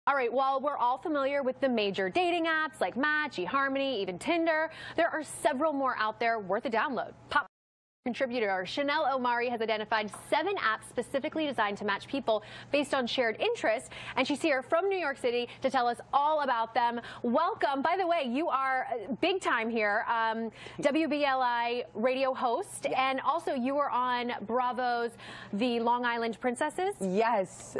All right, while we're all familiar with the major dating apps like Match, eHarmony, even Tinder, there are several more out there worth a download. Pop contributor Chanel Omari has identified 7 apps specifically designed to match people based on shared interests, and she's here from New York City to tell us all about them. Welcome. By the way, you are big time here, WJLA radio host, and also you were on Bravo's The Long Island Princesses. Yes.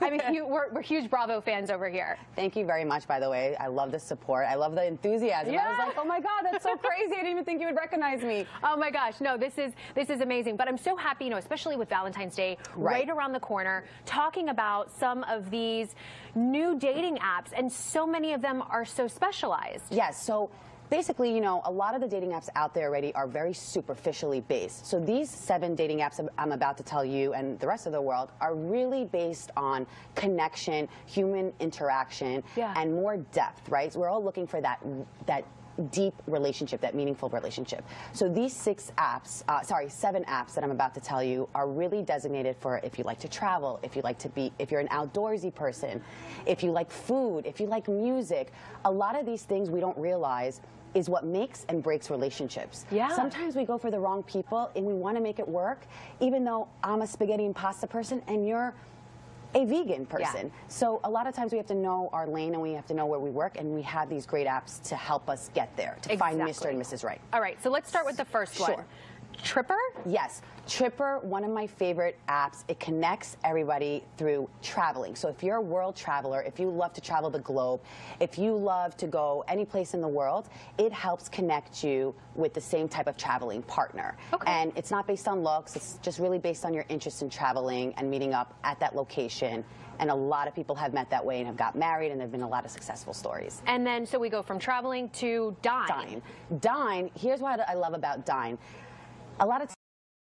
I mean, we're huge Bravo fans over here. Thank you very much, by the way. I love the support. I love the enthusiasm. Yeah. I was like, oh my God, that's so crazy. I didn't even think you would recognize me. Oh my gosh, no, this is amazing. But I'm so happy, you know, especially with Valentine's Day right around the corner, talking about some of these new dating apps, and so many of them are so specialized. Yes, so basically, you know, a lot of the dating apps out there already are very superficially based. So these 7 dating apps I'm about to tell you and the rest of the world are really based on connection, human interaction, and more depth, right? So we're all looking for that deep relationship, that meaningful relationship. So these 7 apps that I'm about to tell you are really designated for if you like to travel, if you're an outdoorsy person, if you like food, if you like music. A lot of these things we don't realize is what makes and breaks relationships. Yeah. Sometimes we go for the wrong people and we want to make it work, even though I'm a spaghetti and pasta person and you're a vegan person. Yeah. So a lot of times we have to know our lane and we have to know where we work, and we have these great apps to help us get there, to find Mr. and Mrs. Right. All right, so let's start with the first one. Tripper? Yes. Tripper, one of my favorite apps. It connects everybody through traveling. So if you're a world traveler, if you love to travel the globe, if you love to go any place in the world, it helps connect you with the same type of traveling partner. Okay. And it's not based on looks. It's just really based on your interest in traveling and meeting up at that location. And a lot of people have met that way and have got married, and there have been a lot of successful stories. And then, so we go from traveling to Dine. Dine, here's what I love about Dine. A lot of times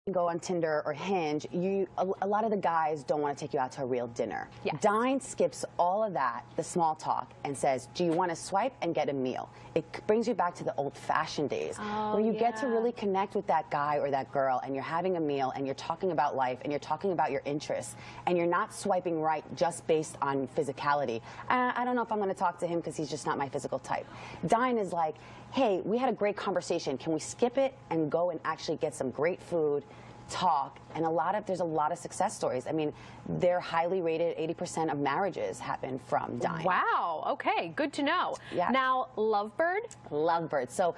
you go on Tinder or Hinge, a lot of the guys don't want to take you out to a real dinner. Yes. Dine skips all of that, the small talk, and says, do you want to swipe and get a meal? It brings you back to the old-fashioned days where you get to really connect with that guy or that girl, and you're having a meal, and you're talking about life, and you're talking about your interests, and you're not swiping right just based on physicality. I don't know if I'm going to talk to him because he's just not my physical type. Dine is like, hey, we had a great conversation. Can we skip it and go and actually get some great food, talk, and there's a lot of success stories. I mean, they're highly rated. 80% of marriages happen from Dine. Wow. Okay. Good to know. Yeah. Now, Lovebird? Lovebird. So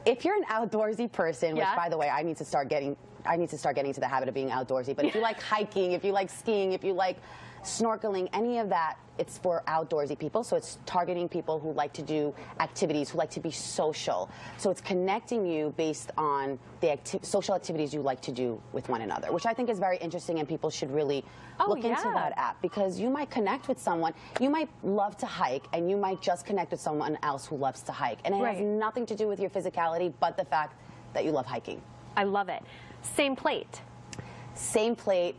if you're an outdoorsy person, which, by the way, I need to start getting into the habit of being outdoorsy. But if you like hiking, if you like skiing, if you like snorkeling, any of that, it's for outdoorsy people. So it's targeting people who like to do activities, who like to be social. So it's connecting you based on the social activities you like to do with one another, which I think is very interesting, and people should really look into that app, because you might connect with someone. You might love to hike, and you might just connect with someone else who loves to hike. And it has nothing to do with your physicality, but the fact that you love hiking. I love it. Same Plate. Same Plate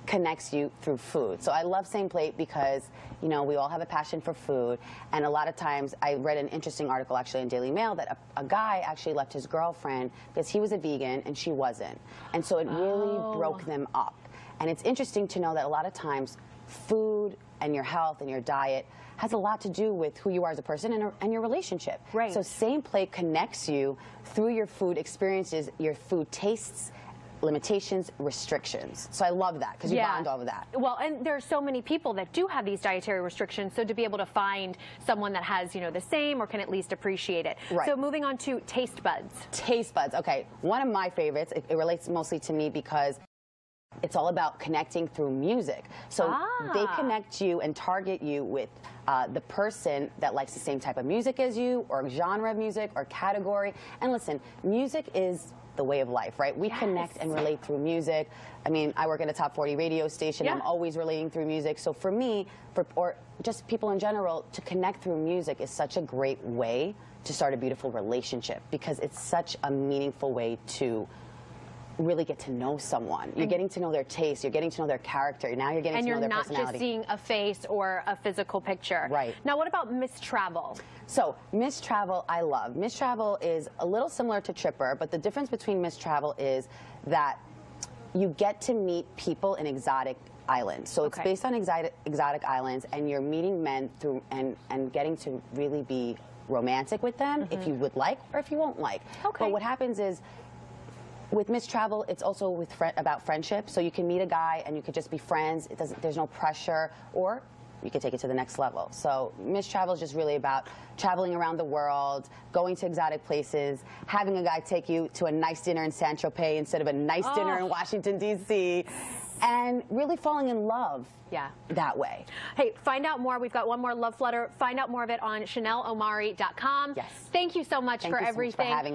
connects you through food. So I love Same Plate because, you know, we all have a passion for food, and a lot of times I read an interesting article actually in Daily Mail that a guy actually left his girlfriend because he was a vegan and she wasn't, and so it really broke them up. And it's interesting to know that a lot of times food and your health and your diet has a lot to do with who you are as a person and your relationship. Right. So Same Plate connects you through your food experiences, your food tastes, limitations, restrictions. So I love that because you bond over that. Well, and there are so many people that do have these dietary restrictions, so to be able to find someone that has, you know, the same or can at least appreciate it. Right. So moving on to TasteBuds. TasteBuds, okay. One of my favorites. It relates mostly to me because it's all about connecting through music. So they connect you and target you with the person that likes the same type of music as you, or genre of music, or category. And listen, music is the way of life, right? We connect and relate through music. I mean, I work at a top 40 radio station. I'm always relating through music. So for me, or just people in general, to connect through music is such a great way to start a beautiful relationship, because it's such a meaningful way to really get to know someone. You're getting to know their taste. You're getting to know their character. Now you're getting to know their personality. And you're not just seeing a face or a physical picture. Right. Now, what about MissTravel? So MissTravel, I love. MissTravel is a little similar to Tripper, but the difference between MissTravel is that you get to meet people in exotic islands. So it's based on exotic islands, and you're meeting men through and getting to really be romantic with them if you would like or if you won't like. But what happens is, with MissTravel, it's also about friendship. So you can meet a guy and you could just be friends. There's no pressure, or you can take it to the next level. So MissTravel is just really about traveling around the world, going to exotic places, having a guy take you to a nice dinner in Saint-Tropez instead of a nice dinner in Washington, D.C., and really falling in love that way. Hey, find out more. We've got one more love flutter. Find out more of it on ChanelOmari.com. Yes. Thank you so much for everything. So much for having me.